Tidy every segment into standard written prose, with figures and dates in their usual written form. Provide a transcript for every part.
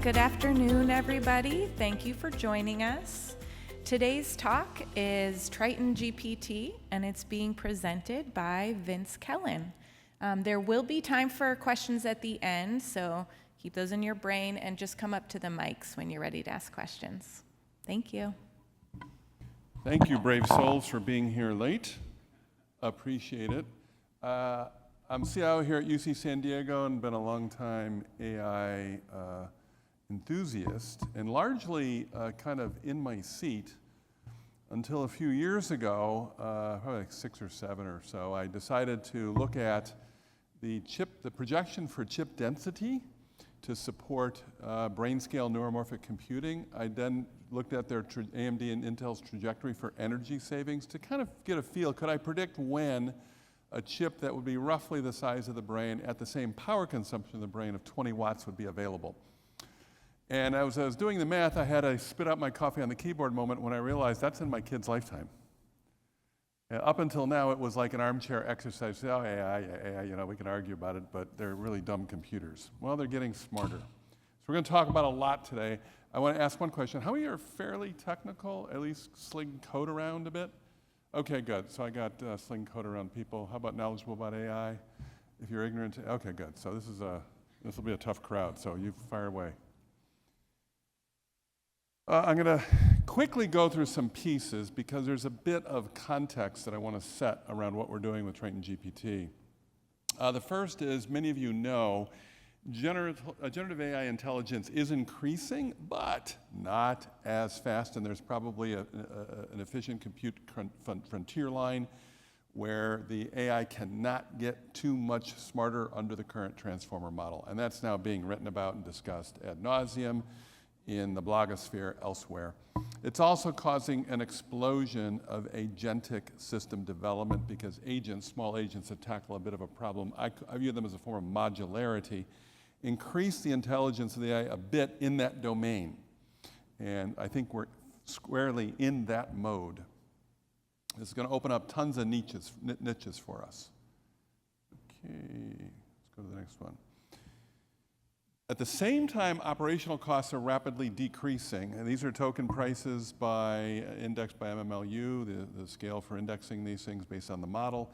Good afternoon, everybody. Thank you for joining us. Today's talk is TritonGPT, and it's being presented by Vince Kellen. There will be time for questions at the end, so keep those in your brain and just come up to the mics when you're ready to ask questions. Thank you. Thank you, brave souls, for being here late. Appreciate it. I'm CIO here at UC San Diego and been a long time AI enthusiast, and largely kind of in my seat until a few years ago, probably like 6 or 7 or so, I decided to look at the projection for chip density to support brain-scale neuromorphic computing. I then looked at their AMD and Intel's trajectory for energy savings to kind of get a feel. Could I predict when a chip that would be roughly the size of the brain at the same power consumption of the brain of 20 watts would be available? And as I was doing the math, I had a spit out my coffee on the keyboard moment when I realized that's in my kid's lifetime. Up until now, it was like an armchair exercise. Oh, AI, you know, we can argue about it, but they're really dumb computers. Well, they're getting smarter. So we're going to talk about a lot today. I want to ask one question. How many are fairly technical, at least sling code around a bit? Okay, good. So I got sling code around people. How about knowledgeable about AI? If you're ignorant, okay, good. So this will be a tough crowd, so you fire away. I'm going to quickly go through some pieces because there's a bit of context that I want to set around what we're doing with TritonGPT. The first is, many of you know, generative AI intelligence is increasing, but not as fast, and there's probably an efficient compute frontier line where the AI cannot get too much smarter under the current transformer model, and that's now being written about and discussed ad nauseum in the blogosphere elsewhere. It's also causing an explosion of agentic system development because agents, small agents that tackle a bit of a problem, I view them as a form of modularity, increase the intelligence of the AI a bit in that domain. And I think we're squarely in that mode. This is going to open up tons of niches for us. Okay, let's go to the next one. At the same time, operational costs are rapidly decreasing. And these are token prices indexed by MMLU, the scale for indexing these things based on the model.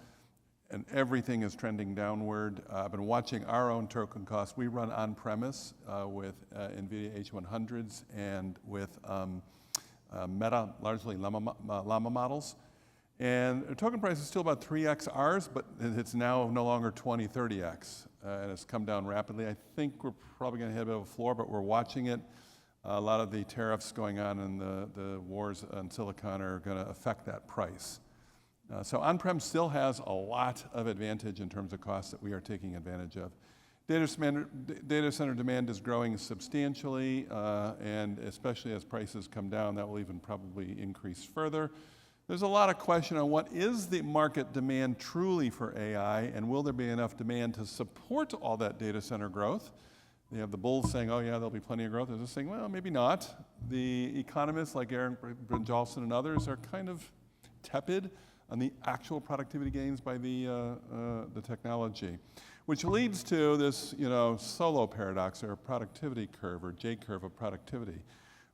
And everything is trending downward. I've been watching our own token costs. We run on-premise with NVidia H100s and with Meta, largely Llama models. And the token price is still about 3x ours, but it's now no longer 20, 30x. And it's come down rapidly. I think we're probably going to hit a bit of a floor, but we're watching it. A lot of the tariffs going on and the wars on silicon are going to affect that price. So on-prem still has a lot of advantage in terms of costs that we are taking advantage of. Data center demand is growing substantially, and especially as prices come down, that will even probably increase further. There's a lot of question on what is the market demand truly for AI, and will there be enough demand to support all that data center growth? You have the bulls saying, oh yeah, there'll be plenty of growth. They're just saying, well, maybe not. The economists like Aaron Brynjolfsson and others are kind of tepid on the actual productivity gains by the technology, which leads to this, solo paradox or productivity curve or J-curve of productivity,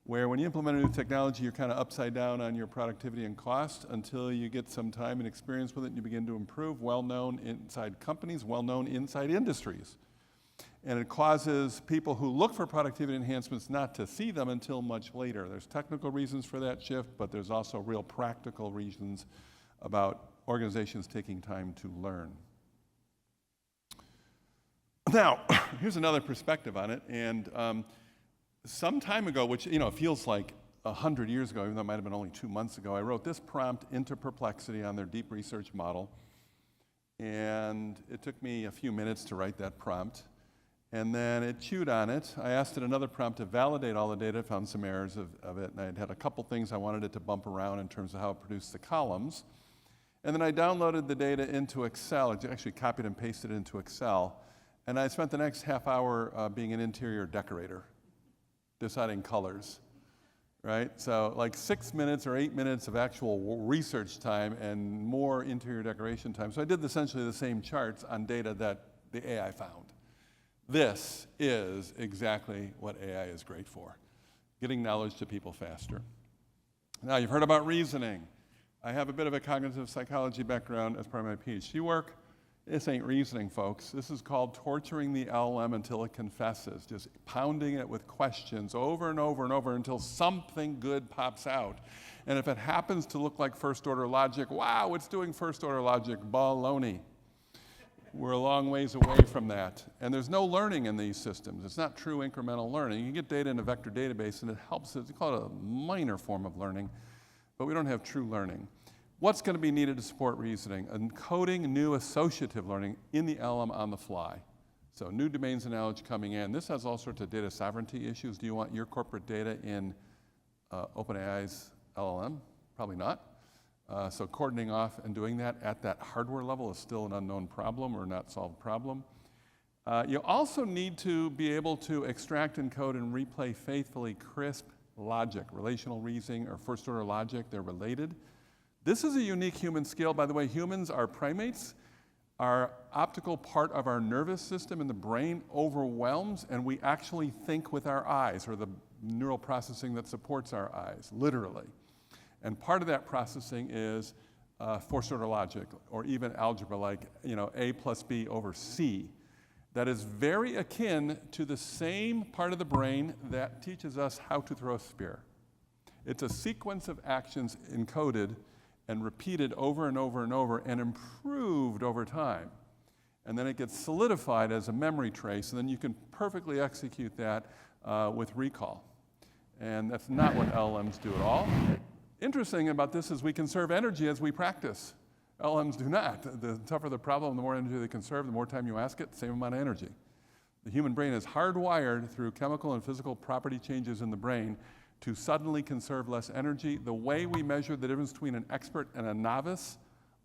where when you implement a new technology, you're kind of upside down on your productivity and cost until you get some time and experience with it and you begin to improve, well-known inside companies, well-known inside industries. And it causes people who look for productivity enhancements not to see them until much later. There's technical reasons for that shift, but there's also real practical reasons about organizations taking time to learn. Now, here's another perspective on it. And some time ago, which feels like 100 years ago, even though it might have been only 2 months ago, I wrote this prompt into Perplexity on their deep research model. And it took me a few minutes to write that prompt. And then it chewed on it. I asked it another prompt to validate all the data, found some errors of it, and I had a couple things I wanted it to bump around in terms of how it produced the columns. And then I downloaded the data into Excel. I actually copied and pasted it into Excel. And I spent the next half hour being an interior decorator, deciding colors, right? So like 6 minutes or 8 minutes of actual research time and more interior decoration time. So I did essentially the same charts on data that the AI found. This is exactly what AI is great for, getting knowledge to people faster. Now, you've heard about reasoning. I have a bit of a cognitive psychology background as part of my PhD work. This ain't reasoning, folks. This is called torturing the LLM until it confesses, just pounding it with questions over and over and over until something good pops out. And if it happens to look like first-order logic, wow, it's doing first-order logic, baloney. We're a long ways away from that. And there's no learning in these systems. It's not true incremental learning. You can get data in a vector database, and it helps. It's called a minor form of learning, but we don't have true learning. What's going to be needed to support reasoning? Encoding new associative learning in the LLM on the fly. So new domains of knowledge coming in. This has all sorts of data sovereignty issues. Do you want your corporate data in OpenAI's LLM? Probably not. So cordoning off and doing that at that hardware level is still an unknown problem or not solved problem. You also need to be able to extract, encode, and replay faithfully crisp logic, relational reasoning or first-order logic. They're related. This is a unique human skill. By the way, humans are primates. Our optical part of our nervous system in the brain overwhelms, and we actually think with our eyes, or the neural processing that supports our eyes, literally. And part of that processing is first-order logic, or even algebra, like A plus B over C. That is very akin to the same part of the brain that teaches us how to throw a spear. It's a sequence of actions encoded and repeated over and over and over and improved over time. And then it gets solidified as a memory trace, and then you can perfectly execute that with recall. And that's not what LLMs do at all. Interesting about this is we conserve energy as we practice. LLMs do not. The tougher the problem, the more energy they conserve, the more time you ask it, same amount of energy. The human brain is hardwired through chemical and physical property changes in the brain to suddenly conserve less energy. The way we measure the difference between an expert and a novice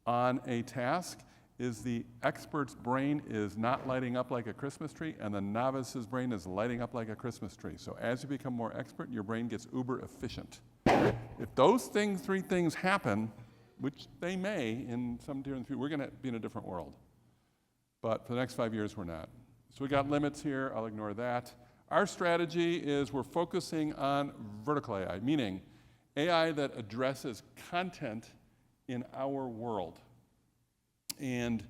on a task is the expert's brain is not lighting up like a Christmas tree, and the novice's brain is lighting up like a Christmas tree. So as you become more expert, your brain gets uber efficient. If those three things happen, which they may in some different future, we're going to be in a different world. But for the next 5 years, we're not. So we got limits here. I'll ignore that. Our strategy is we're focusing on vertical AI, meaning AI that addresses content in our world. And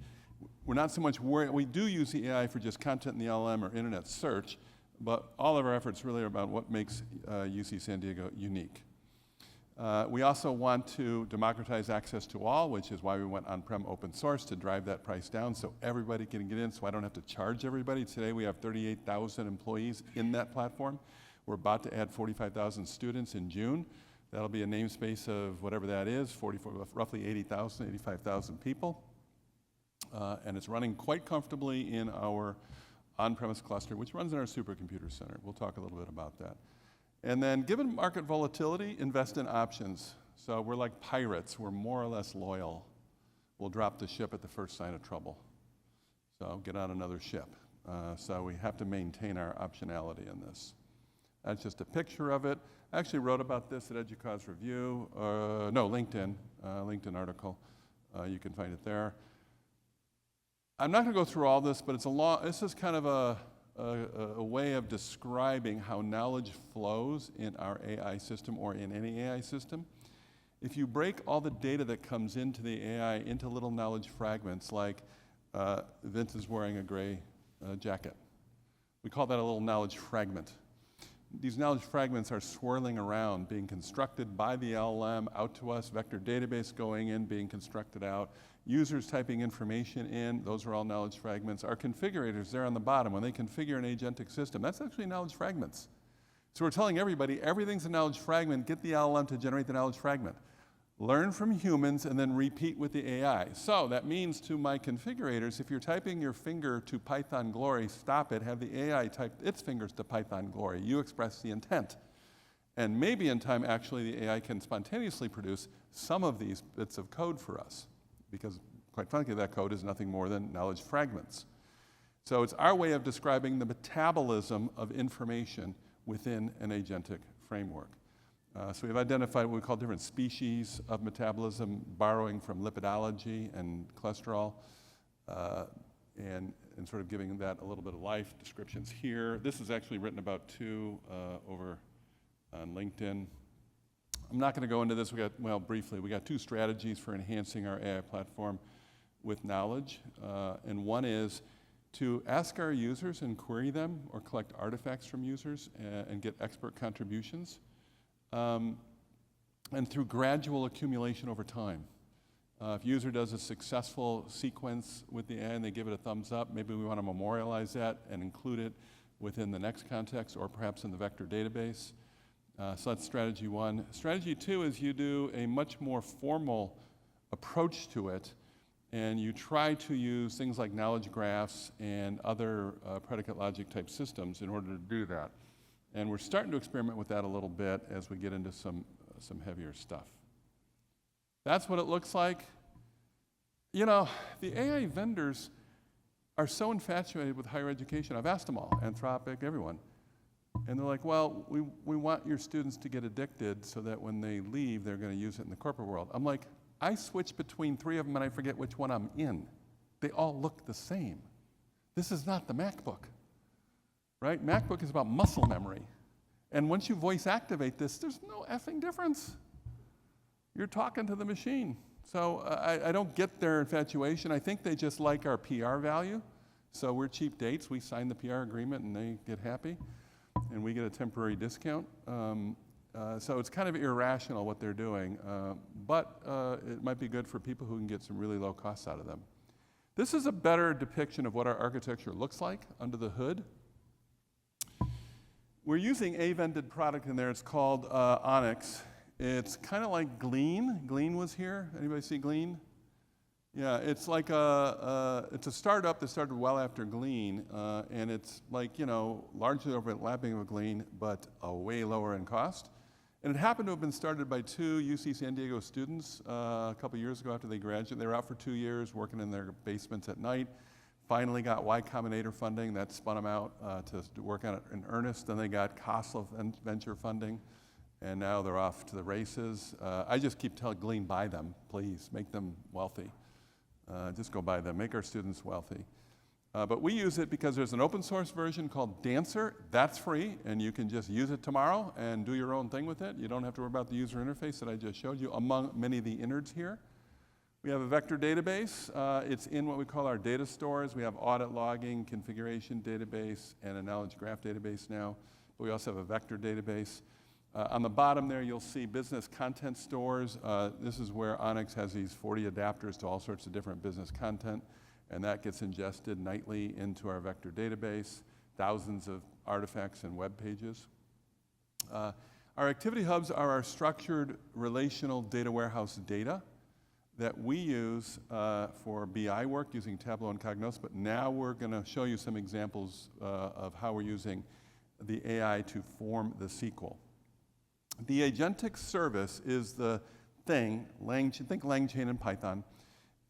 we're not so much worried. We do use the AI for just content in the LLM or internet search, but all of our efforts really are about what makes UC San Diego unique. We also want to democratize access to all, which is why we went on-prem open source to drive that price down so everybody can get in, so I don't have to charge everybody. Today we have 38,000 employees in that platform. We're about to add 45,000 students in June. That'll be a namespace of whatever that is, roughly 80,000, 85,000 people. And it's running quite comfortably in our on-premise cluster, which runs in our supercomputer center. We'll talk a little bit about that. And then, given market volatility, invest in options. So we're like pirates. We're more or less loyal. We'll drop the ship at the first sign of trouble. So get on another ship. So we have to maintain our optionality in this. That's just a picture of it. I actually wrote about this at EDUCAUSE Review. LinkedIn article. You can find it there. I'm not going to go through all this, but this is kind of a way of describing how knowledge flows in our AI system or in any AI system. If you break all the data that comes into the AI into little knowledge fragments, like Vince is wearing a gray jacket, we call that a little knowledge fragment. These knowledge fragments are swirling around, being constructed by the LLM out to us, vector database going in, being constructed out, users typing information in, those are all knowledge fragments. Our configurators there on the bottom, when they configure an agentic system, that's actually knowledge fragments. So we're telling everybody, everything's a knowledge fragment, get the LLM to generate the knowledge fragment. Learn from humans and then repeat with the AI. So that means to my configurators, if you're typing your finger to Python Glory, stop it, have the AI type its fingers to Python Glory. You express the intent. And maybe in time, actually, the AI can spontaneously produce some of these bits of code for us, because quite frankly, that code is nothing more than knowledge fragments. So it's our way of describing the metabolism of information within an agentic framework. So we've identified what we call different species of metabolism, borrowing from lipidology and cholesterol. And and sort of giving that a little bit of life. Descriptions here. This is actually written about too over on LinkedIn. I'm not going to go into this. Briefly, we got 2 strategies for enhancing our AI platform with knowledge. And one is to ask our users and query them or collect artifacts from users and get expert contributions. And through gradual accumulation over time. If a user does a successful sequence with the AI and they give it a thumbs up, maybe we want to memorialize that and include it within the next context or perhaps in the vector database. So that's strategy 1. Strategy 2 is you do a much more formal approach to it, and you try to use things like knowledge graphs and other predicate logic type systems in order to do that. And we're starting to experiment with that a little bit as we get into some heavier stuff. That's what it looks like. You know, the AI vendors are so infatuated with higher education. I've asked them all, Anthropic, everyone. And they're like, well, we want your students to get addicted so that when they leave, they're going to use it in the corporate world. I'm like, I switch between 3 of them and I forget which one I'm in. They all look the same. This is not the MacBook, right? MacBook is about muscle memory. And once you voice activate this, there's no effing difference. You're talking to the machine. So I don't get their infatuation. I think they just like our PR value. So we're cheap dates. We sign the PR agreement and they get happy. And we get a temporary discount. So it's kind of irrational what they're doing. But it might be good for people who can get some really low costs out of them. This is a better depiction of what our architecture looks like under the hood. We're using a vended product in there. It's called Onyx. It's kind of like Glean. Glean was here. Anybody see Glean? Yeah, it's like it's a startup that started well after Glean, and it's like, you know, largely overlapping with Glean, but a way lower in cost. And it happened to have been started by 2 UC San Diego students a couple years ago after they graduated. They were out for 2 years working in their basements at night. Finally got Y Combinator funding. That spun them out to work on it in earnest. Then they got COSLA venture funding. And now they're off to the races. I just keep telling Glean, buy them, please. Make them wealthy. Just go buy them. Make our students wealthy. But we use it because there's an open source version called Dancer. That's free, and you can just use it tomorrow and do your own thing with it. You don't have to worry about the user interface that I just showed you, among many of the innards here. We have a vector database. It's in what we call our data stores. We have audit logging, configuration database, and a knowledge graph database now. But we also have a vector database. On the bottom there, you'll see business content stores. This is where Onyx has these 40 adapters to all sorts of different business content, and that gets ingested nightly into our vector database, thousands of artifacts and web pages. Our activity hubs are our structured relational data warehouse data that we use for BI work using Tableau and Cognos, but now we're going to show you some examples of how we're using the AI to form the SQL. The agentic service is the thing, think LangChain and Python,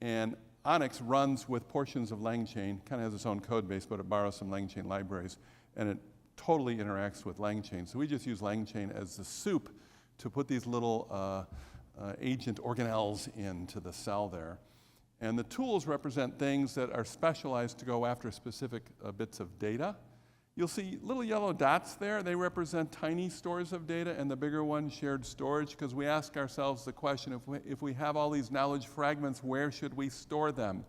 and Onyx runs with portions of LangChain, kind of has its own code base, but it borrows some LangChain libraries, and it totally interacts with LangChain. So we just use LangChain as the soup to put these little agent organelles into the cell there. And the tools represent things that are specialized to go after specific bits of data. You'll see little yellow dots there. They represent tiny stores of data, and the bigger one, shared storage, because we ask ourselves the question, if we have all these knowledge fragments, where should we store them?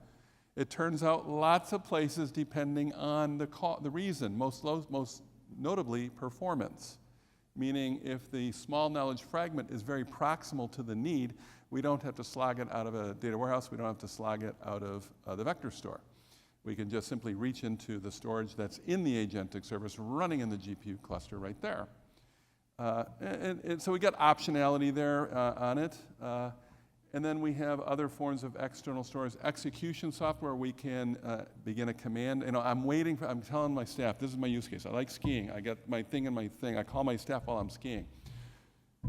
It turns out lots of places depending on the reason, most notably performance. Meaning if the small knowledge fragment is very proximal to the need, we don't have to slog it out of a data warehouse, we don't have to slog it out of the vector store. We can just simply reach into the storage that's in the agentic service running in the GPU cluster right there. And so we get optionality there on it. And then we have other forms of external storage. Execution software, we can begin a command. You know, I'm telling my staff, this is my use case. I like skiing. I got my thing in my thing. I call my staff while I'm skiing.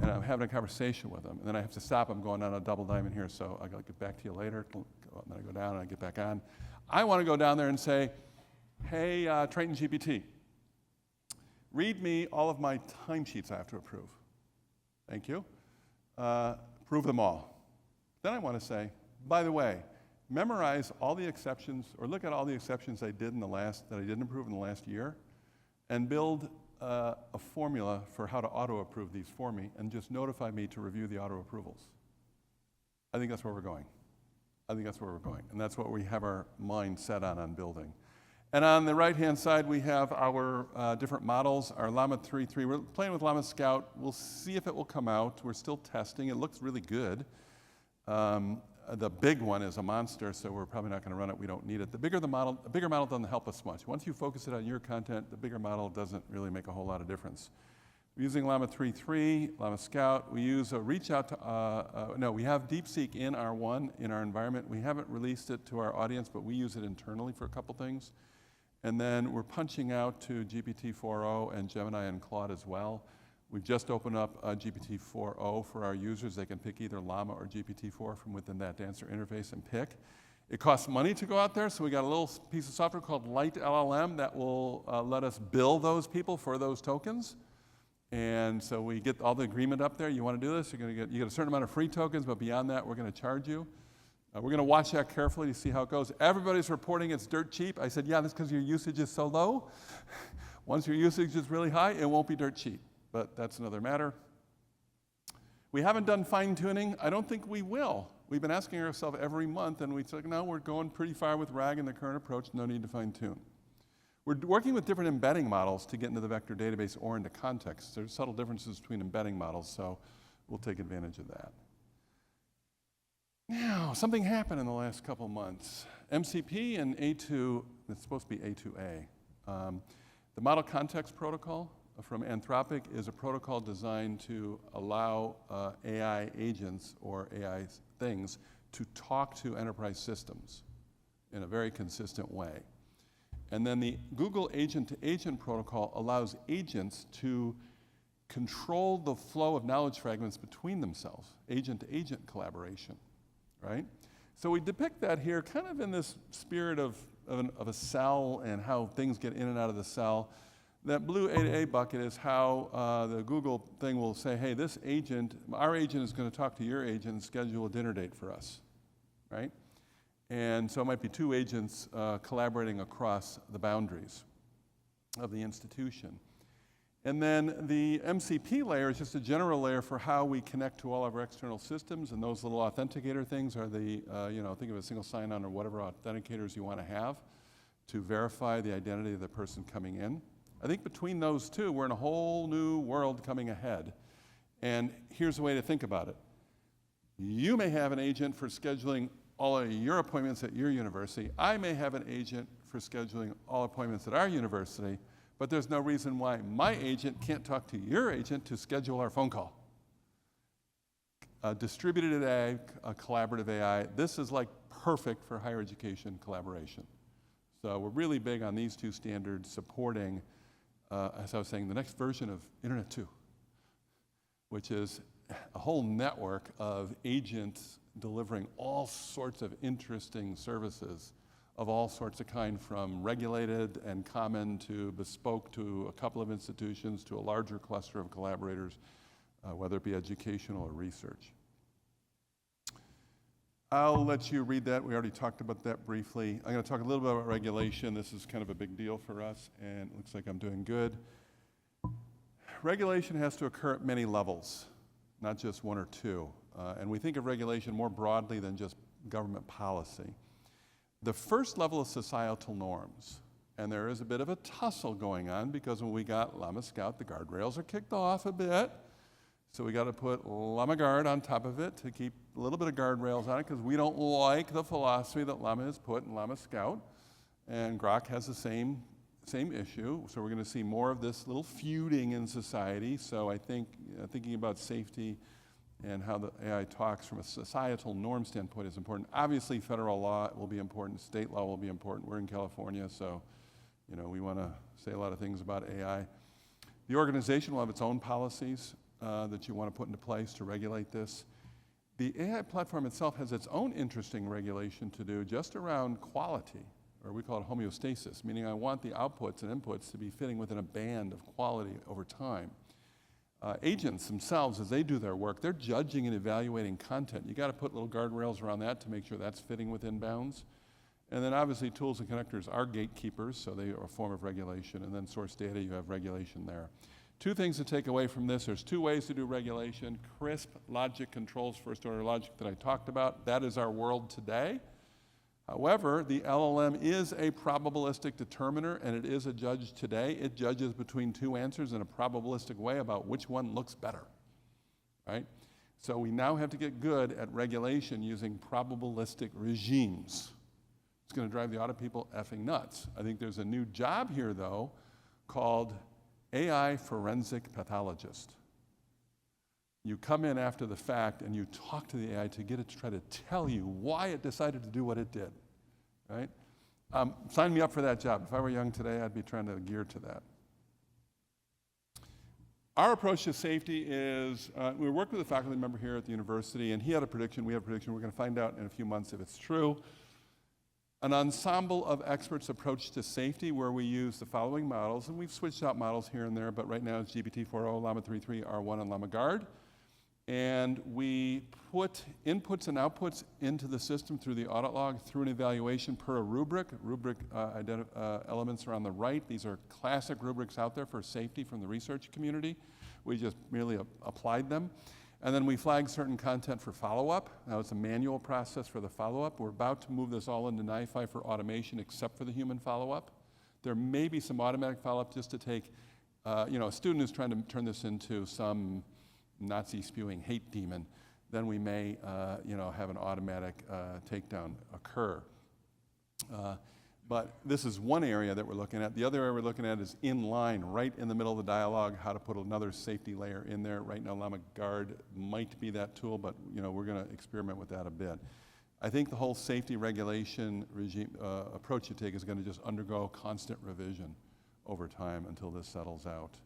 And I'm having a conversation with them. And then I have to stop. I'm going on a double diamond here, so I'll get back to you later. And then I go down and I get back on. I want to go down there and say, hey, TritonGPT, read me all of my timesheets I have to approve. Thank you. Approve them all. Then I want to say, by the way, memorize all the exceptions, or look at all the exceptions that I didn't improve in the last year, and build a formula for how to auto-approve these for me, and just notify me to review the auto-approvals. I think that's where we're going. And that's what we have our mind set on building. And on the right-hand side, we have our different models, our Llama 3.3. We're playing with Llama Scout. We'll see if it will come out. We're still testing. It looks really good. The big one is a monster, so we're probably not going to run it. We don't need it. The bigger model doesn't help us much. Once you focus it on your content, the bigger model doesn't really make a whole lot of difference. We're using Llama 3.3, Llama Scout. We use a reach out to, we have DeepSeek in R1 in our environment. We haven't released it to our audience, but we use it internally for a couple things. And then we're punching out to GPT-4o and Gemini and Claude as well. We've just opened up GPT-4o for our users. They can pick either Llama or GPT-4 from within that answer interface and pick. It costs money to go out there, so we got a little piece of software called Light LLM that will let us bill those people for those tokens. And so we get all the agreement up there. You want to do this, you get a certain amount of free tokens, but beyond that, we're going to charge you. We're going to watch that carefully to see how it goes. Everybody's reporting it's dirt cheap. I said, yeah, that's because your usage is so low. Once your usage is really high, it won't be dirt cheap, but that's another matter. We haven't done fine-tuning. I don't think we will. We've been asking ourselves every month, and we said, no, we're going pretty far with RAG in the current approach, no need to fine-tune. We're working with different embedding models to get into the vector database or into context. There's subtle differences between embedding models, so we'll take advantage of that. Now, something happened in the last couple months. MCP and A2, it's supposed to be A2A. The Model Context Protocol from Anthropic is a protocol designed to allow AI agents or AI things to talk to enterprise systems in a very consistent way. And then the Google Agent-to-Agent protocol allows agents to control the flow of knowledge fragments between themselves, agent-to-agent collaboration. Right? So we depict that here kind of in this spirit of a cell and how things get in and out of the cell. That blue A2A bucket is how the Google thing will say, hey, this agent, our agent is going to talk to your agent and schedule a dinner date for us. Right? And so it might be two agents collaborating across the boundaries of the institution. And then the MCP layer is just a general layer for how we connect to all of our external systems, and those little authenticator things are the, think of a single sign-on or whatever authenticators you want to have to verify the identity of the person coming in. I think between those two, we're in a whole new world coming ahead. And here's the way to think about it. You may have an agent for scheduling all of your appointments at your university. I may have an agent for scheduling all appointments at our university. But there's no reason why my agent can't talk to your agent to schedule our phone call. Distributed AI, collaborative AI, this is like perfect for higher education collaboration. So we're really big on these two standards supporting, as I was saying, the next version of Internet 2, which is a whole network of agents delivering all sorts of interesting services of all sorts of kind, from regulated and common to bespoke to a couple of institutions to a larger cluster of collaborators, whether it be educational or research. I'll let you read that. We already talked about that briefly. I'm going to talk a little bit about regulation. This is kind of a big deal for us, and it looks like I'm doing good. Regulation has to occur at many levels, not just one or two. And we think of regulation more broadly than just government policy. The first level is societal norms, and there is a bit of a tussle going on because when we got Llama Scout, the guardrails are kicked off a bit, so we got to put Llama Guard on top of it to keep a little bit of guardrails on it because we don't like the philosophy that Llama has put in Llama Scout, and Grok has the same issue, so we're going to see more of this little feuding in society. So I think thinking about safety and how the AI talks from a societal norm standpoint is important. Obviously, federal law will be important. State law will be important. We're in California, so we want to say a lot of things about AI. The organization will have its own policies that you want to put into place to regulate this. The AI platform itself has its own interesting regulation to do just around quality, or we call it homeostasis, meaning I want the outputs and inputs to be fitting within a band of quality over time. agents themselves, as they do their work, they're judging and evaluating content. You got to put little guardrails around that to make sure that's fitting within bounds. And then obviously tools and connectors are gatekeepers, so they are a form of regulation. And then source data, you have regulation there. Two things to take away from this. There's two ways to do regulation. Crisp logic controls first order logic that I talked about. That is our world today. However, the LLM is a probabilistic determiner, and it is a judge today. It judges between two answers in a probabilistic way about which one looks better, right? So we now have to get good at regulation using probabilistic regimes. It's going to drive the audit people effing nuts. I think there's a new job here, though, called AI forensic pathologist. You come in after the fact and you talk to the AI to get it to try to tell you why it decided to do what it did, right? Sign me up for that job. If I were young today, I'd be trying to gear to that. Our approach to safety is, we worked with a faculty member here at the university, and he had a prediction, we had a prediction. We're going to find out in a few months if it's true. An ensemble of experts approach to safety where we use the following models, and we've switched out models here and there, but right now it's GPT-4o, Llama 3.3, R1, and Llama Guard. And we put inputs and outputs into the system through the audit log, through an evaluation per a rubric. Elements are on the right. These are classic rubrics out there for safety from the research community. We just merely applied them. And then we flag certain content for follow-up. Now it's a manual process for the follow-up. We're about to move this all into NiFi for automation except for the human follow-up. There may be some automatic follow-up just to take, a student who's trying to turn this into some Nazi spewing hate demon, then we may, have an automatic takedown occur. But this is one area that we're looking at. The other area we're looking at is in line, right in the middle of the dialogue, how to put another safety layer in there. Right now, Llama Guard might be that tool, but we're going to experiment with that a bit. I think the whole safety regulation regime approach you take is going to just undergo constant revision over time until this settles out.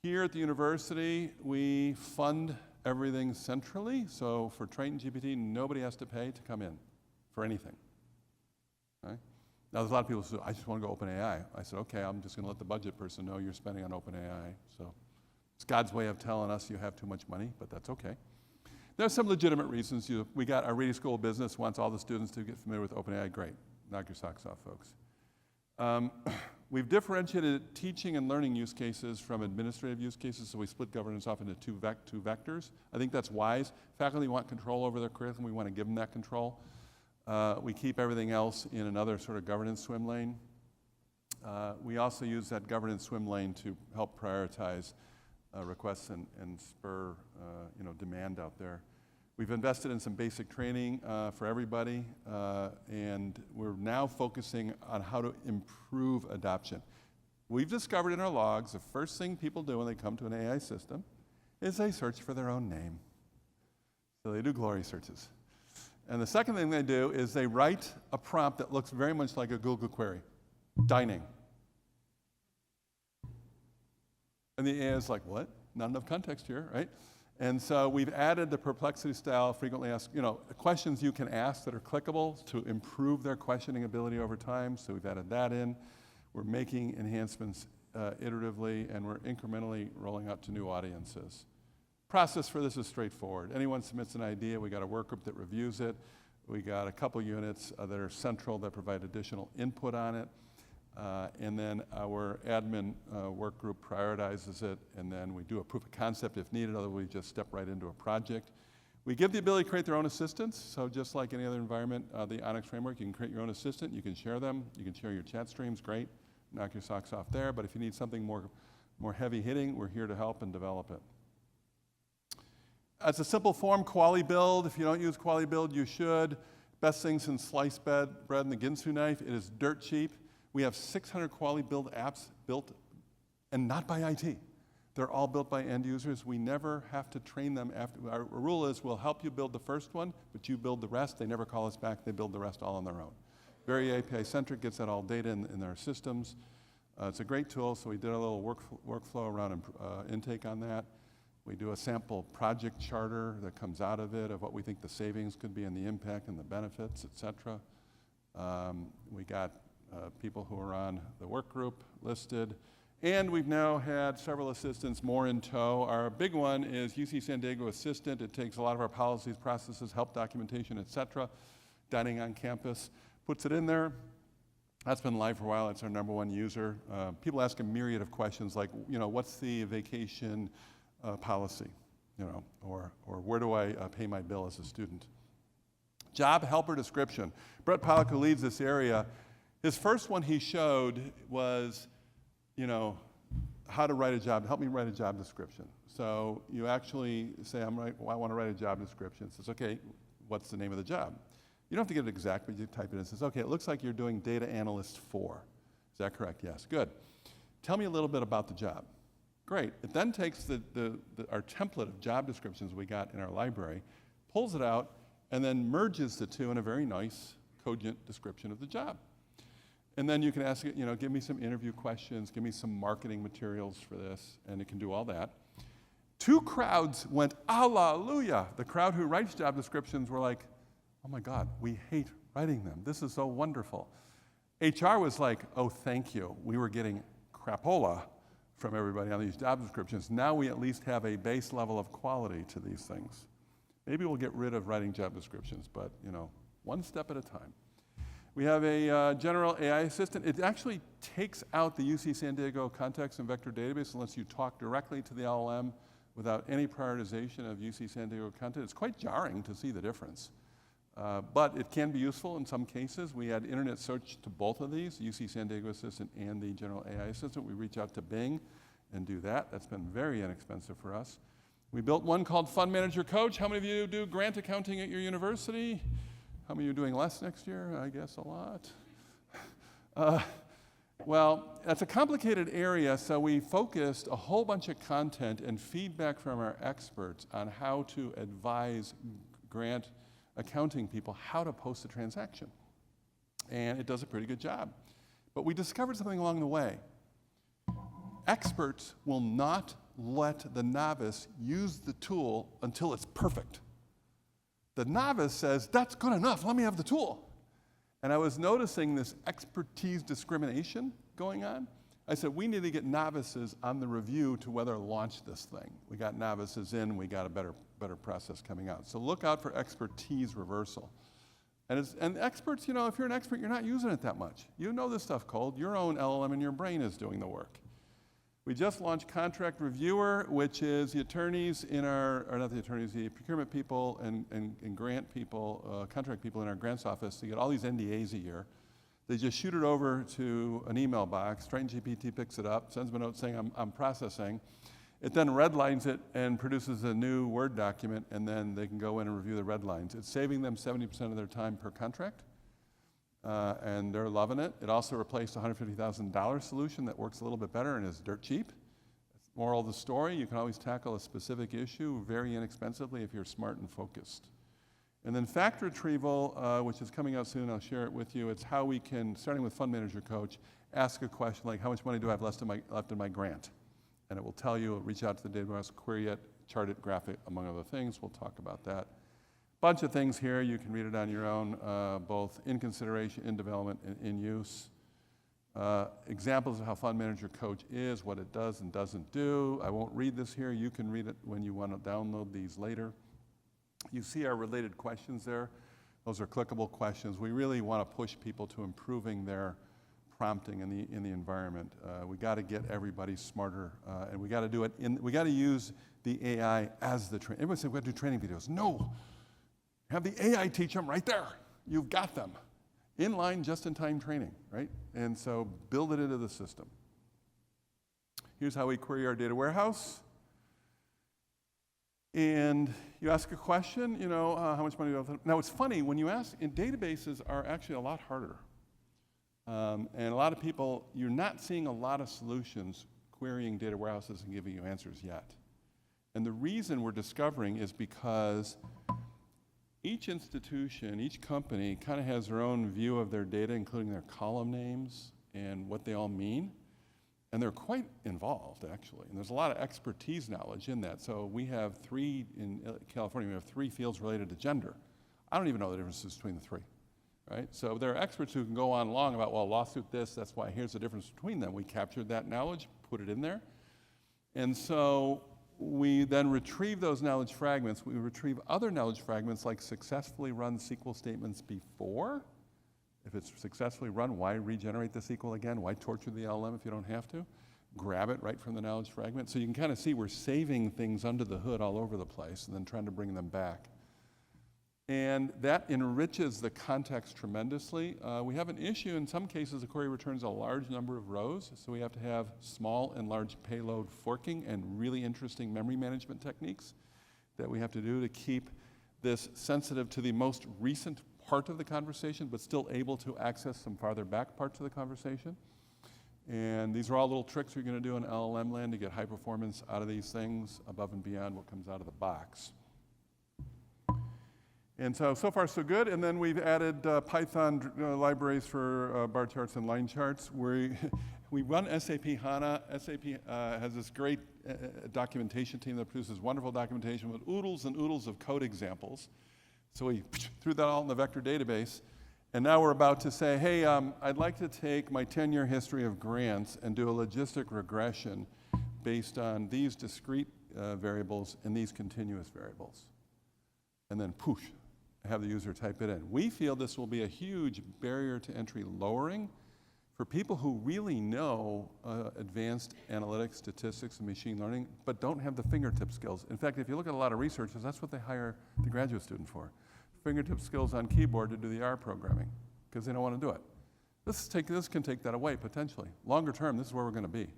Here at the university, we fund everything centrally. So for TritonGPT, nobody has to pay to come in for anything. Okay? Now, there's a lot of people who say, I just want to go OpenAI. I said, okay, I'm just going to let the budget person know you're spending on OpenAI. So it's God's way of telling us you have too much money, but that's okay. There's some legitimate reasons. We got our Radio School of Business wants all the students to get familiar with OpenAI. Great. Knock your socks off, folks. We've differentiated teaching and learning use cases from administrative use cases, so we split governance off into two vectors. I think that's wise. Faculty want control over their curriculum. We want to give them that control. We keep everything else in another sort of governance swim lane. We also use that governance swim lane to help prioritize requests and spur demand out there. We've invested in some basic training for everybody, and we're now focusing on how to improve adoption. We've discovered in our logs the first thing people do when they come to an AI system is they search for their own name. So they do glory searches. And the second thing they do is they write a prompt that looks very much like a Google query, dining. And the AI is like, what? Not enough context here, right? And so we've added the perplexity style, frequently asked, questions you can ask that are clickable to improve their questioning ability over time. So we've added that in. We're making enhancements iteratively, and we're incrementally rolling out to new audiences. Process for this is straightforward. Anyone submits an idea, we got a work group that reviews it. We got a couple units that are central that provide additional input on it. And then our admin work group prioritizes it, and then we do a proof of concept if needed, otherwise we just step right into a project. We give the ability to create their own assistants, so just like any other environment, the Onyx framework, you can create your own assistant, you can share them, you can share your chat streams, great, knock your socks off there, but if you need something more heavy hitting, we're here to help and develop it. It's a simple form, quality build. If you don't use quality build, you should. Best thing since sliced bread and the Ginsu knife, it is dirt cheap. We have 600 quality build apps built, and not by IT. They're all built by end users. We never have to train them after. Our rule is we'll help you build the first one, but you build the rest. They never call us back. They build the rest all on their own. Very API-centric, gets that all data in their systems. It's a great tool, so we did a little workflow around intake on that. We do a sample project charter that comes out of it of what we think the savings could be and the impact and the benefits, et cetera. We got people who are on the work group listed, And we've now had several assistants more in tow. Our big one is UC San Diego Assistant. It takes a lot of our policies, processes, help documentation, et cetera, dining on campus, puts it in there. That's been live for a while. It's our #1 user. People ask a myriad of questions like, what's the vacation policy, or where do I pay my bill as a student? Job helper description. Brett Pollock, who leads this area, his first one he showed was, how to write a job, help me write a job description. So you actually say, I want to write a job description. It says, okay, what's the name of the job? You don't have to get it exact, but you type it in. It says, okay, it looks like you're doing data analyst 4. Is that correct? Yes, good. Tell me a little bit about the job. Great. It then takes our template of job descriptions we got in our library, pulls it out, and then merges the two in a very nice, cogent description of the job. And then you can ask it, give me some interview questions, give me some marketing materials for this, and it can do all that. Two crowds went, hallelujah. The crowd who writes job descriptions were like, oh my God, we hate writing them. This is so wonderful. HR was like, oh, thank you. We were getting crapola from everybody on these job descriptions. Now we at least have a base level of quality to these things. Maybe we'll get rid of writing job descriptions, but one step at a time. We have a general AI assistant. It actually takes out the UC San Diego context and vector database and lets you talk directly to the LLM without any prioritization of UC San Diego content. It's quite jarring to see the difference. But it can be useful in some cases. We add internet search to both of these, UC San Diego Assistant and the General AI Assistant. We reach out to Bing and do that. That's been very inexpensive for us. We built one called Fund Manager Coach. How many of you do grant accounting at your university? How many of you are doing less next year? I guess a lot. Well, that's a complicated area, so we focused a whole bunch of content and feedback from our experts on how to advise grant accounting people how to post a transaction. And it does a pretty good job. But we discovered something along the way. Experts will not let the novice use the tool until it's perfect. The novice says, that's good enough, let me have the tool. And I was noticing this expertise discrimination going on. I said, we need to get novices on the review to whether to launch this thing. We got novices in, we got a better process coming out. So look out for expertise reversal. And experts, if you're an expert, you're not using it that much. You know this stuff cold. Your own LLM in your brain is doing the work. We just launched Contract Reviewer, which is the attorneys in the procurement people and grant people, contract people in our grants office to get all these NDAs a year. They just shoot it over to an email box. TritonGPT picks it up, sends them a note saying, I'm processing. It then redlines it and produces a new Word document, and then they can go in and review the redlines. It's saving them 70% of their time per contract. And they're loving it. It also replaced a $150,000 solution that works a little bit better and is dirt cheap. Moral of the story, you can always tackle a specific issue very inexpensively if you're smart and focused. And then fact retrieval, which is coming out soon, I'll share it with you. It's how we can, starting with Fund Manager Coach, ask a question like, how much money do I have left in my grant? And it will tell you, reach out to the data warehouse, query it, chart it, graph it, among other things. We'll talk about that. Bunch of things here. You can read it on your own, both in consideration, in development, and in use. Examples of how Fund Manager Coach is, what it does and doesn't do. I won't read this here. You can read it when you want to download these later. You see our related questions there. Those are clickable questions. We really want to push people to improving their prompting in the environment. We got to get everybody smarter, and we got to do it. We got to use the AI as the train. Everyone said we got to do training videos. No. Have the AI teach them right there. You've got them. Inline, just-in-time training, right? And so build it into the system. Here's how we query our data warehouse. And you ask a question, how much money do I have? Now, it's funny, when you ask, databases are actually a lot harder. And a lot of people, you're not seeing a lot of solutions querying data warehouses and giving you answers yet. And the reason we're discovering is because each institution, each company kind of has their own view of their data, including their column names and what they all mean. And they're quite involved, actually. And there's a lot of expertise knowledge in that. So we have in California, we have 3 fields related to gender. I don't even know the differences between the 3, right? So there are experts who can go on long about, well, lawsuit this, that's why, here's the difference between them. We captured that knowledge, put it in there. And so we then retrieve those knowledge fragments. We retrieve other knowledge fragments like successfully run SQL statements before. If it's successfully run, why regenerate the SQL again? Why torture the LLM if you don't have to? Grab it right from the knowledge fragment. So you can kind of see we're saving things under the hood all over the place and then trying to bring them back. And that enriches the context tremendously. We have an issue in some cases, the query returns a large number of rows, so we have to have small and large payload forking and really interesting memory management techniques that we have to do to keep this sensitive to the most recent part of the conversation, but still able to access some farther back parts of the conversation. And these are all little tricks you're going to do in LLM land to get high performance out of these things above and beyond what comes out of the box. And so far so good. And then we've added Python libraries for bar charts and line charts. We run SAP HANA. SAP has this great documentation team that produces wonderful documentation with oodles and oodles of code examples. So we threw that all in the vector database. And now we're about to say, hey, I'd like to take my 10-year history of grants and do a logistic regression based on these discrete variables and these continuous variables. And then poosh, have the user type it in. We feel this will be a huge barrier to entry lowering for people who really know advanced analytics, statistics, and machine learning, but don't have the fingertip skills. In fact, if you look at a lot of researchers, that's what they hire the graduate student for. Fingertip skills on keyboard to do the R programming, because they don't want to do it. This can take that away, potentially. Longer term, this is where we're going to be.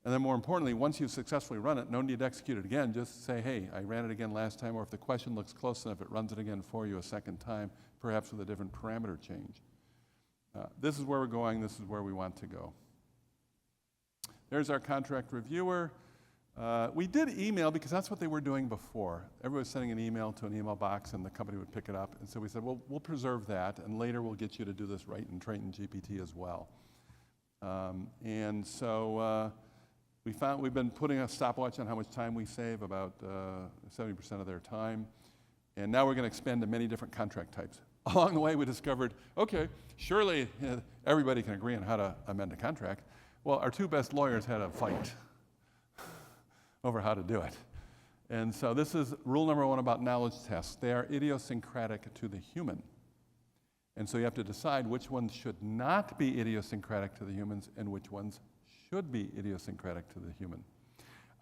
And then more importantly, once you've successfully run it, no need to execute it again. Just say, hey, I ran it again last time, or if the question looks close enough, it runs it again for you a second time, perhaps with a different parameter change. This is where we're going. This is where we want to go. There's our contract reviewer. We did email because that's what they were doing before. Everybody was sending an email to an email box and the company would pick it up. And so we said, well, we'll preserve that and later we'll get you to do this right in TritonGPT as well. And so we've been putting a stopwatch on how much time we save, about 70% of their time. And now we're going to expand to many different contract types. Along the way, we discovered, okay, surely everybody can agree on how to amend a contract. Well, our two best lawyers had a fight over how to do it. And so this is rule number one about knowledge tests. They are idiosyncratic to the human. And so you have to decide which ones should not be idiosyncratic to the humans and which ones should be idiosyncratic to the human.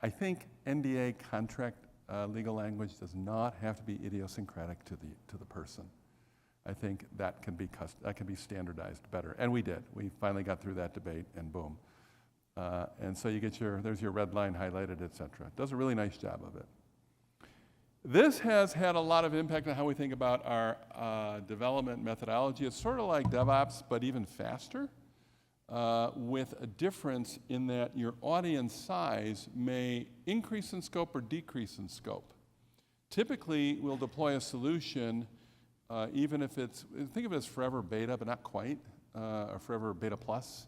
I think NDA contract legal language does not have to be idiosyncratic to the person. I think that can be standardized better. And we did. We finally got through that debate and boom. And so you get there's your red line highlighted, et cetera. It does a really nice job of it. This has had a lot of impact on how we think about our development methodology. It's sort of like DevOps, but even faster, with a difference in that your audience size may increase in scope or decrease in scope. Typically, we'll deploy a solution, even if think of it as forever beta, but not quite, or forever beta plus.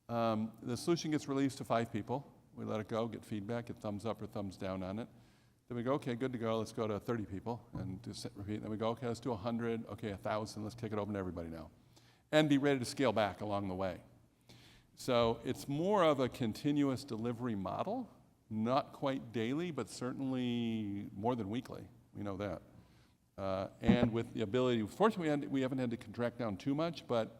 The solution gets released to 5 people. We let it go, get feedback, get thumbs up or thumbs down on it. Then we go, okay, good to go, let's go to 30 people and just repeat. Then we go, okay, let's do 100, okay, 1,000, let's kick it open to everybody now. And be ready to scale back along the way. So it's more of a continuous delivery model, not quite daily, but certainly more than weekly, we know that. And with the ability, fortunately we haven't had to contract down too much, but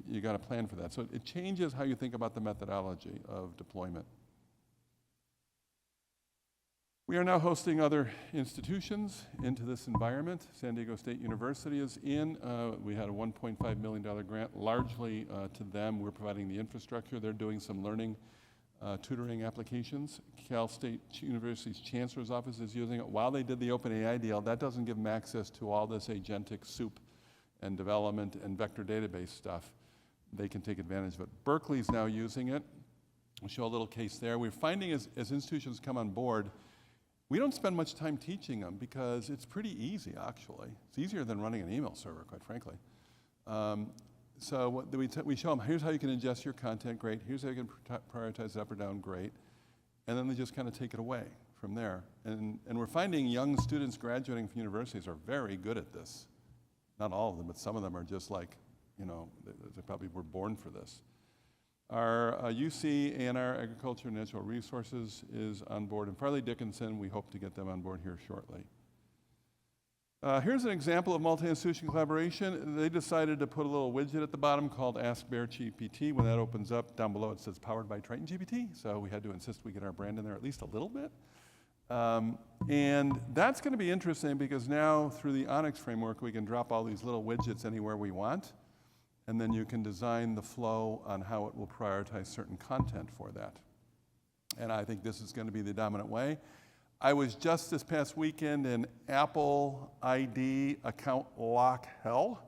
you got to plan for that. So it changes how you think about the methodology of deployment. We are now hosting other institutions into this environment. San Diego State University is in. We had a $1.5 million grant, largely to them. We're providing the infrastructure. They're doing some learning tutoring applications. Cal State University's Chancellor's Office is using it. While they did the OpenAI deal, that doesn't give them access to all this agentic soup and development and vector database stuff. They can take advantage of it. Berkeley's now using it. We'll show a little case there. We're finding as institutions come on board, we don't spend much time teaching them because it's pretty easy, actually. It's easier than running an email server, quite frankly. So what we show them, here's how you can ingest your content, great. Here's how you can prioritize it up or down, great. And then they just kind of take it away from there. And we're finding young students graduating from universities are very good at this. Not all of them, but some of them are just like, they probably were born for this. Our UC and our Agriculture and Natural Resources is on board, and Farley Dickinson, we hope to get them on board here shortly. Here's an example of multi-institution collaboration. They decided to put a little widget at the bottom called Ask Bear GPT. When that opens up, down below it says powered by TritonGPT. So we had to insist we get our brand in there at least a little bit. And that's going to be interesting because now through the Onyx framework, we can drop all these little widgets anywhere we want. And then you can design the flow on how it will prioritize certain content for that. And I think this is going to be the dominant way. I was just this past weekend in Apple ID account lock hell.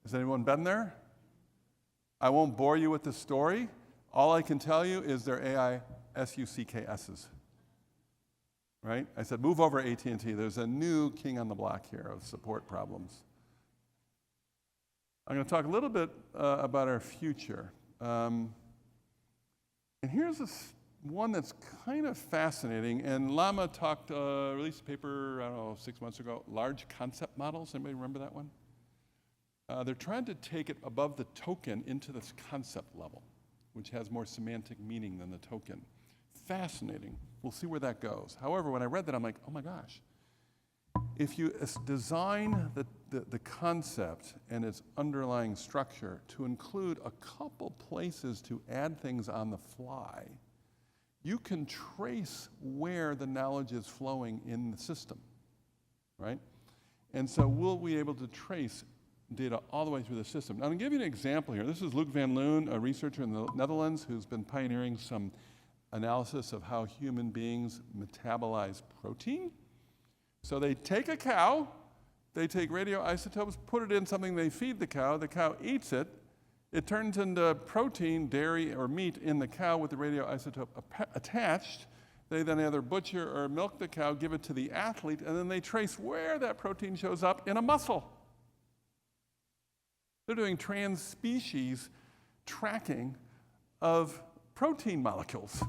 Has anyone been there? I won't bore you with the story. All I can tell you is they're AI SUCKSs. Right? I said, move over AT&T. There's a new king on the block here of support problems. I'm going to talk a little bit about our future. And here's one that's kind of fascinating. And Llama released a paper, I don't know, 6 months ago, large concept models. Anybody remember that one? They're trying to take it above the token into this concept level, which has more semantic meaning than the token. Fascinating. We'll see where that goes. However, when I read that, I'm like, oh my gosh. If you design the concept and its underlying structure to include a couple places to add things on the fly, you can trace where the knowledge is flowing in the system, right? And so we'll be able to trace data all the way through the system. Now, I'm going to give you an example here. This is Luc van Loon, a researcher in the Netherlands who's been pioneering some analysis of how human beings metabolize protein. So they take a cow, they take radioisotopes, put it in something they feed the cow eats it, it turns into protein, dairy, or meat in the cow with the radioisotope attached. They then either butcher or milk the cow, give it to the athlete, and then they trace where that protein shows up in a muscle. They're doing trans-species tracking of protein molecules.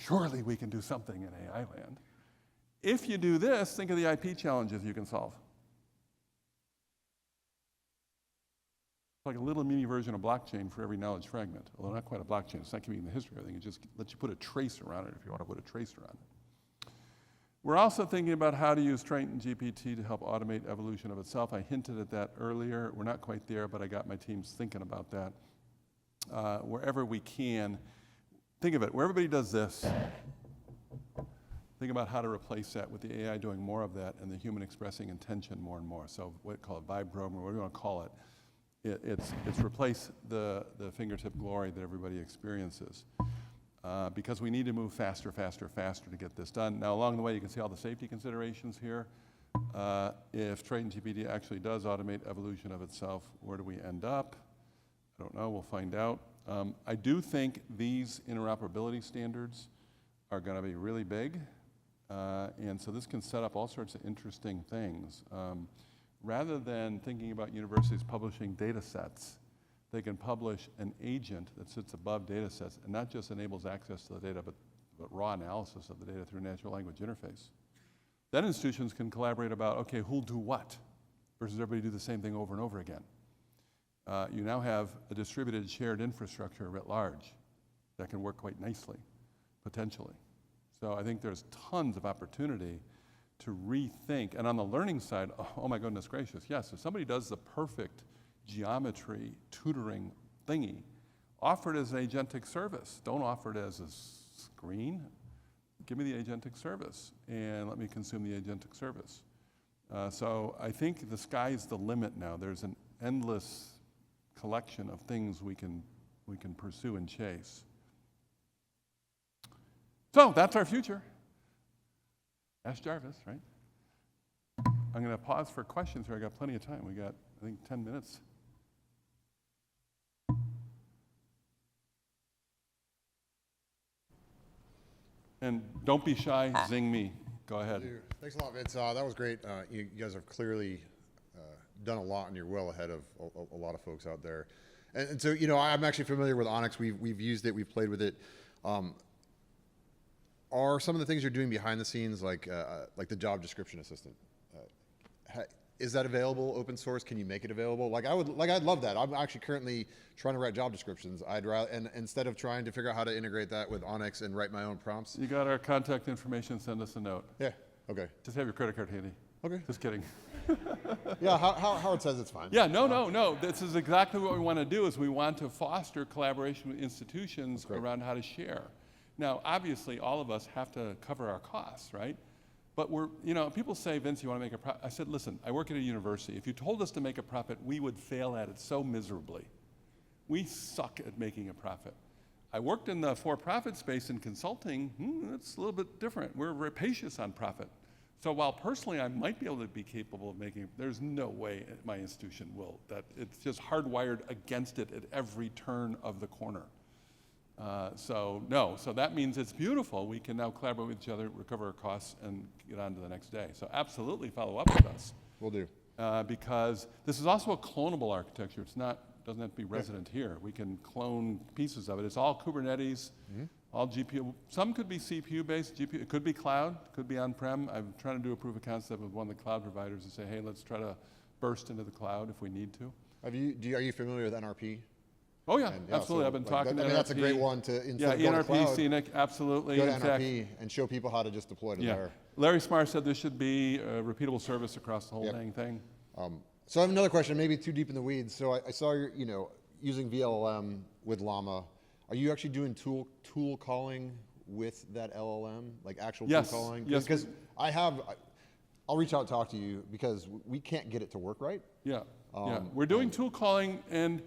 Surely we can do something in AI land. If you do this, think of the IP challenges you can solve. It's like a little mini version of blockchain for every knowledge fragment, although not quite a blockchain. It's not keeping the history of everything. It just lets you put a tracer on it if you want to put a tracer on it. We're also thinking about how to use TritonGPT to help automate evolution of itself. I hinted at that earlier. We're not quite there, but I got my teams thinking about that. Wherever we can, think of it, where everybody does this, think about how to replace that with the AI doing more of that and the human expressing intention more and more. So we call it vibe program, or whatever you want to call it. It's replace the fingertip glory that everybody experiences. Because we need to move faster, faster, faster to get this done. Now, along the way, you can see all the safety considerations here. If TritonGPT actually does automate evolution of itself, where do we end up? I don't know, we'll find out. I do think these interoperability standards are going to be really big. And so this can set up all sorts of interesting things. Rather than thinking about universities publishing data sets, they can publish an agent that sits above data sets and not just enables access to the data, but raw analysis of the data through a natural language interface. Then institutions can collaborate about, okay, who'll do what, versus everybody do the same thing over and over again. You now have a distributed shared infrastructure writ large that can work quite nicely, potentially. So I think there's tons of opportunity to rethink. And on the learning side, oh my goodness gracious, yes, if somebody does the perfect geometry tutoring thingy, offer it as an agentic service. Don't offer it as a screen. Give me the agentic service and let me consume the agentic service. So I think the sky's the limit now. There's an endless collection of things we can pursue and chase. So that's our future. Ask Jarvis, right? I'm going to pause for questions here. I got plenty of time. We got, I think, 10 minutes. And don't be shy, zing me. Go ahead. Thanks a lot, Vince. That was great. You guys have clearly done a lot, and you're well ahead of a lot of folks out there. And so, you know, I'm actually familiar with Onyx. We've used it. We've played with it. Are some of the things you're doing behind the scenes, like the job description assistant, is that available open source? Can you make it available? I'd love that. I'm actually currently trying to write job descriptions. I'd rather, and instead of trying to figure out how to integrate that with Onyx and write my own prompts. You got our contact information, send us a note. Yeah, okay. Just have your credit card handy. Okay. Just kidding. Yeah, Howard says it's fine. Yeah, no. This is exactly what we want to do is we want to foster collaboration with institutions around how to share. Now, obviously, all of us have to cover our costs, right? But people say, Vince, you want to make a profit? I said, listen, I work at a university. If you told us to make a profit, we would fail at it so miserably. We suck at making a profit. I worked in the for-profit space in consulting. It's a little bit different. We're rapacious on profit. So while personally I might be able to be capable of making, there's no way my institution will. It's just hardwired against it at every turn of the corner. So that means it's beautiful. We can now collaborate with each other, recover our costs, and get on to the next day. So absolutely follow up with us. Will do. Because this is also a clonable architecture. Doesn't have to be resident here. We can clone pieces of it. It's all Kubernetes, all GPU. Some could be CPU-based, GPU. It could be cloud, could be on-prem. I'm trying to do a proof of concept with one of the cloud providers and say, hey, let's try to burst into the cloud if we need to. Are you familiar with NRP? Oh yeah, absolutely. So I've been talking to NRP. That's a great one to, instead of going to NRP, cloud, scenic, absolutely. go to NRP and show people how to just deploy to there. Larry Smar said there should be a repeatable service across the whole dang thing. So I have another question, maybe too deep in the weeds. So I saw you're, using VLLM with Llama. Are you actually doing tool calling with that LLM, like actual tool calling? Yes. Because I'll reach out and talk to you because we can't get it to work right. Yeah. We're doing tool calling, and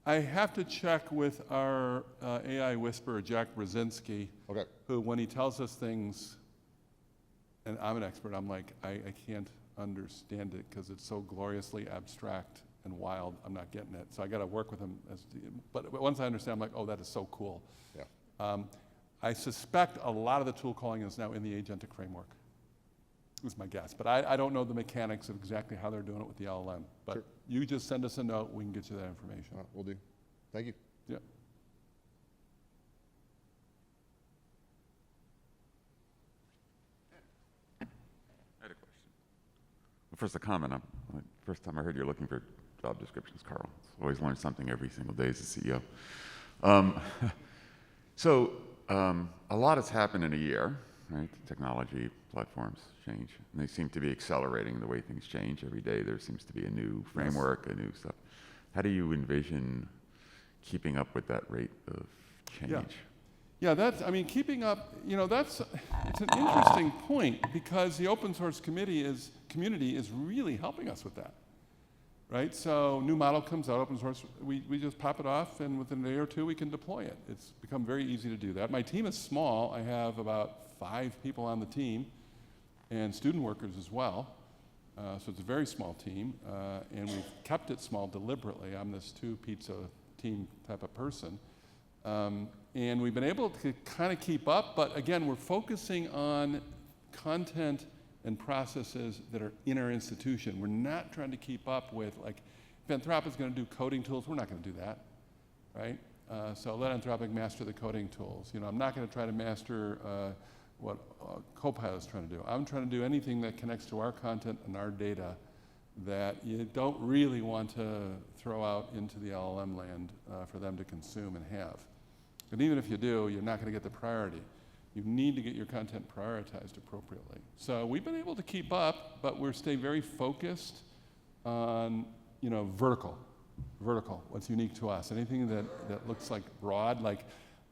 I have to check with our AI whisperer, Jack Brzezinski, who, when he tells us things, and I'm an expert, I'm like, I can't understand it because it's so gloriously abstract and wild. I'm not getting it. So I got to work with him. But once I understand, I'm like, oh, that is so cool. Yeah. I suspect a lot of the tool calling is now in the agentic framework. Is my guess. But I don't know the mechanics of exactly how they're doing it with the LLM. But you just send us a note, we can get you that information. We'll do. Thank you. Yeah. I had a question. Well, first, a comment. First time I heard you're looking for job descriptions, Carl. Always learn something every single day as a CEO. A lot has happened in a year, right? Technology platforms change, and they seem to be accelerating the way things change. Every day there seems to be a new framework, a new stuff. How do you envision keeping up with that rate of change? Keeping up, it's an interesting point because the open source community is really helping us with that, right? So new model comes out, open source, we just pop it off, and within a day or two we can deploy it. It's become very easy to do that. My team is small. I have about 5 people on the team, and student workers as well. So it's a very small team, and we've kept it small deliberately. I'm this 2-pizza team type of person. And we've been able to kind of keep up, but again, we're focusing on content and processes that are in our institution. We're not trying to keep up with, like, if Anthropic's going to do coding tools, we're not going to do that, right? So let Anthropic master the coding tools. I'm not going to try to master what Copilot's trying to do. I'm trying to do anything that connects to our content and our data that you don't really want to throw out into the LLM land for them to consume and have. And even if you do, you're not going to get the priority. You need to get your content prioritized appropriately. So we've been able to keep up, but we're staying very focused on, vertical, what's unique to us. Anything that looks like broad, like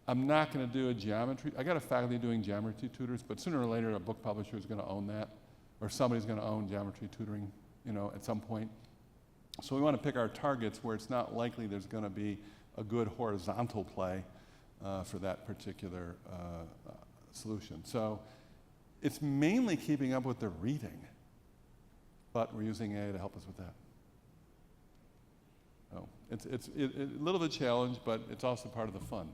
I'm not going to do a geometry. I got a faculty doing geometry tutors, but sooner or later a book publisher is going to own that, or somebody's going to own geometry tutoring, at some point. So we want to pick our targets where it's not likely there's going to be a good horizontal play for that particular solution. So it's mainly keeping up with the reading, but we're using AI to help us with that. So it's a little bit of a challenge, but it's also part of the fun.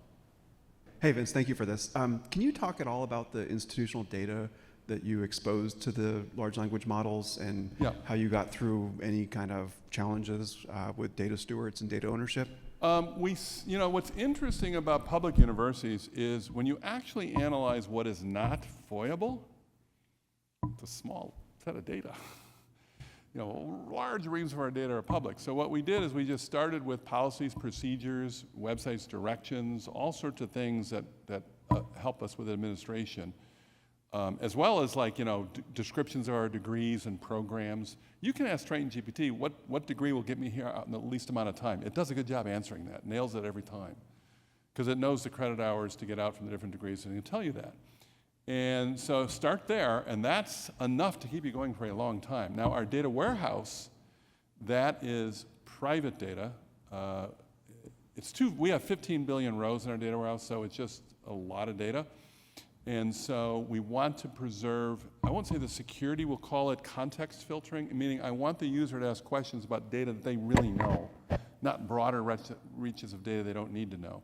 Hey, Vince, thank you for this. Can you talk at all about the institutional data that you exposed to the large language models and how you got through any kind of challenges with data stewards and data ownership? What's interesting about public universities is when you actually analyze what is not foyable, it's a small set of data. large reams of our data are public. So what we did is we just started with policies, procedures, websites, directions, all sorts of things that help us with administration, as well as descriptions of our degrees and programs. You can ask TritonGPT what degree will get me here in the least amount of time. It does a good job answering that, nails it every time, because it knows the credit hours to get out from the different degrees, and it can tell you that. And so start there, and that's enough to keep you going for a long time. Now, our data warehouse, that is private data. We have 15 billion rows in our data warehouse, so it's just a lot of data. And so we want to preserve, I won't say the security, we'll call it context filtering, meaning I want the user to ask questions about data that they really know, not broader reaches of data they don't need to know.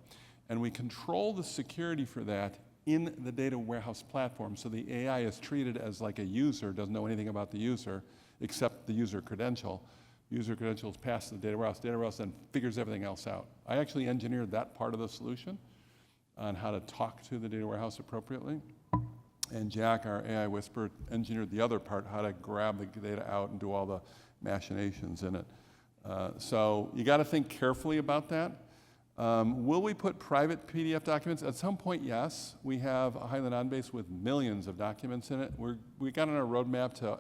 And we control the security for that in the data warehouse platform, so the AI is treated as like a user, doesn't know anything about the user except the user credential. User credential is passed to the data warehouse then figures everything else out. I actually engineered that part of the solution on how to talk to the data warehouse appropriately. And Jack, our AI whisperer, engineered the other part, how to grab the data out and do all the machinations in it. So you got to think carefully about that. Will we put private PDF documents? At some point, yes. We have a Highland On-Base with millions of documents in it. We got on our roadmap to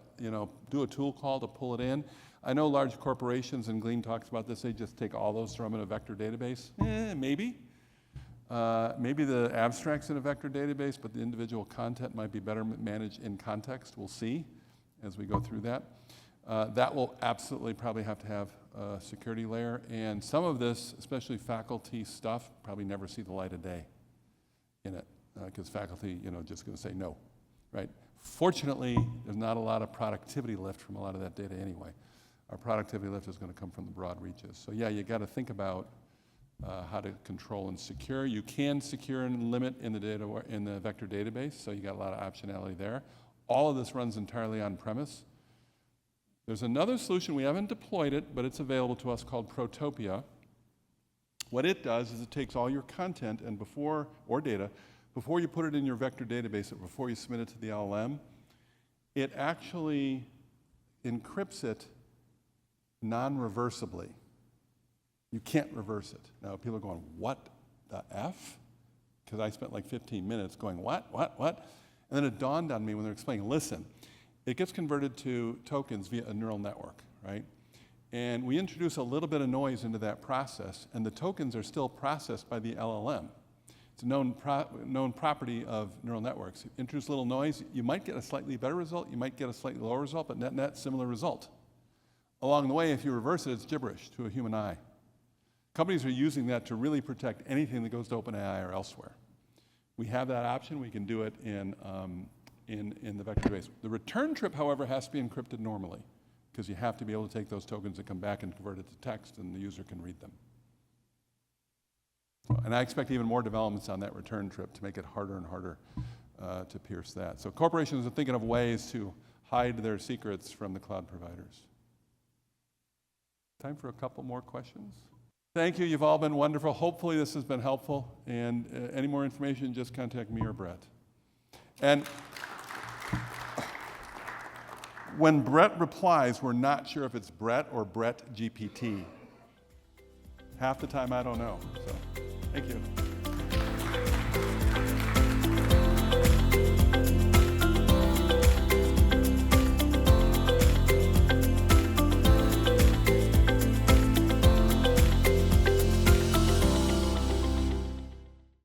do a tool call to pull it in. I know large corporations, and Glean talks about this, they just take all those, throw them in a vector database. Maybe. Maybe the abstract's in a vector database, but the individual content might be better managed in context. We'll see as we go through that. That will absolutely probably have to have a security layer, and some of this, especially faculty stuff, probably never see the light of day in it, because faculty, just going to say no, right? Fortunately, there's not a lot of productivity lift from a lot of that data anyway. Our productivity lift is going to come from the broad reaches. So yeah, you got to think about how to control and secure. You can secure and limit in the vector database, so you got a lot of optionality there. All of this runs entirely on premise. There's another solution, we haven't deployed it, but it's available to us, called Protopia. What it does is it takes all your content and before you put it in your vector database or before you submit it to the LLM, it actually encrypts it non-reversibly. You can't reverse it. Now people are going, what the F? Because I spent like 15 minutes going, what? And then it dawned on me when they're explaining, listen, it gets converted to tokens via a neural network, right? And we introduce a little bit of noise into that process, and the tokens are still processed by the LLM. It's a known property of neural networks. You introduce a little noise, you might get a slightly better result, you might get a slightly lower result, but net, similar result. Along the way, if you reverse it, it's gibberish to a human eye. Companies are using that to really protect anything that goes to OpenAI or elsewhere. We have that option, we can do it in the vector database. The return trip, however, has to be encrypted normally, because you have to be able to take those tokens and come back and convert it to text, and the user can read them. And I expect even more developments on that return trip to make it harder and harder to pierce that. So corporations are thinking of ways to hide their secrets from the cloud providers. Time for a couple more questions. Thank you, you've all been wonderful. Hopefully this has been helpful, and any more information, just contact me or Brett. And when Brett replies, we're not sure if it's Brett or Brett GPT. Half the time, I don't know. So, thank you.